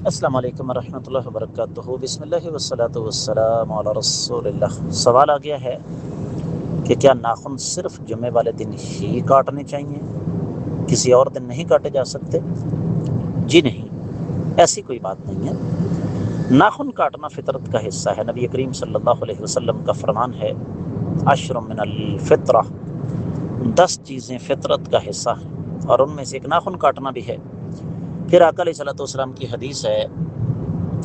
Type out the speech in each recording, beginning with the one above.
السلام علیکم ورحمۃ اللہ وبرکاتہ۔ بسم اللہ والصلاۃ والسلام علی رسول اللہ۔ سوال آ گیا ہے کہ کیا ناخن صرف جمعے والے دن ہی کاٹنے چاہیے، کسی اور دن نہیں کاٹے جا سکتے؟ جی نہیں، ایسی کوئی بات نہیں ہے۔ ناخن کاٹنا فطرت کا حصہ ہے۔ نبی کریم صلی اللہ علیہ وسلم کا فرمان ہے، عشر من الفطرہ، 10 چیزیں فطرت کا حصہ ہیں، اور ان میں سے ایک ناخن کاٹنا بھی ہے۔ پھر آقا علیہ صلاۃ والسلام کی حدیث ہے،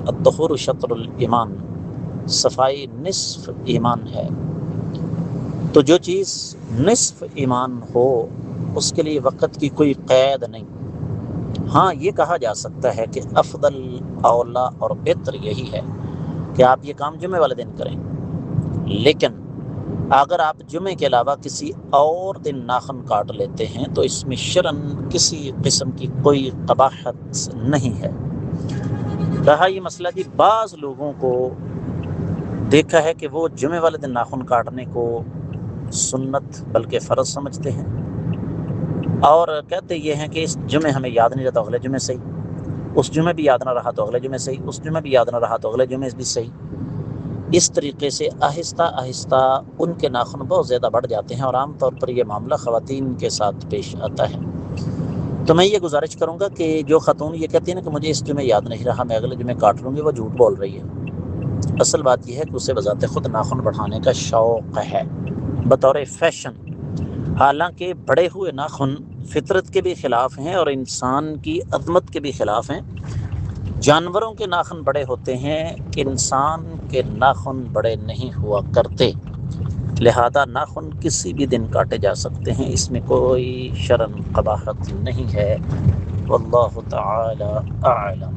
الطہور شطر الایمان، صفائی نصف ایمان ہے۔ تو جو چیز نصف ایمان ہو اس کے لیے وقت کی کوئی قید نہیں۔ ہاں، یہ کہا جا سکتا ہے کہ افضل، اولا اور بہتر یہی ہے کہ آپ یہ کام جمعے والے دن کریں، لیکن اگر آپ جمعے کے علاوہ کسی اور دن ناخن کاٹ لیتے ہیں تو اس میں شرعاً کسی قسم کی کوئی قباحت نہیں ہے۔ رہا یہ مسئلہ کہ بعض لوگوں کو دیکھا ہے کہ وہ جمعے والے دن ناخن کاٹنے کو سنت بلکہ فرض سمجھتے ہیں، اور کہتے یہ ہیں کہ اس جمعے ہمیں یاد نہیں رہتا، اگلے جمعے صحیح، اس جمعے بھی یاد نہ رہا تو اگلے جمعے صحیح، اس جمعے بھی یاد نہ رہا تو اگلے جمعے بھی صحیح۔ اس طریقے سے آہستہ آہستہ ان کے ناخن بہت زیادہ بڑھ جاتے ہیں، اور عام طور پر یہ معاملہ خواتین کے ساتھ پیش آتا ہے۔ تو میں یہ گزارش کروں گا کہ جو خاتون یہ کہتی ہیں نا کہ مجھے اس جمعے یاد نہیں رہا، میں اگلے جمعے کاٹ لوں گی، وہ جھوٹ بول رہی ہے۔ اصل بات یہ ہے کہ اسے بذات خود ناخن بڑھانے کا شوق ہے بطور فیشن، حالانکہ بڑے ہوئے ناخن فطرت کے بھی خلاف ہیں اور انسان کی عظمت کے بھی خلاف ہیں۔ جانوروں کے ناخن بڑے ہوتے ہیں، انسان کے ناخن بڑے نہیں ہوا کرتے، لہذا ناخن کسی بھی دن کاٹے جا سکتے ہیں، اس میں کوئی شرعاً قباحت نہیں ہے۔ واللہ تعالی اعلم۔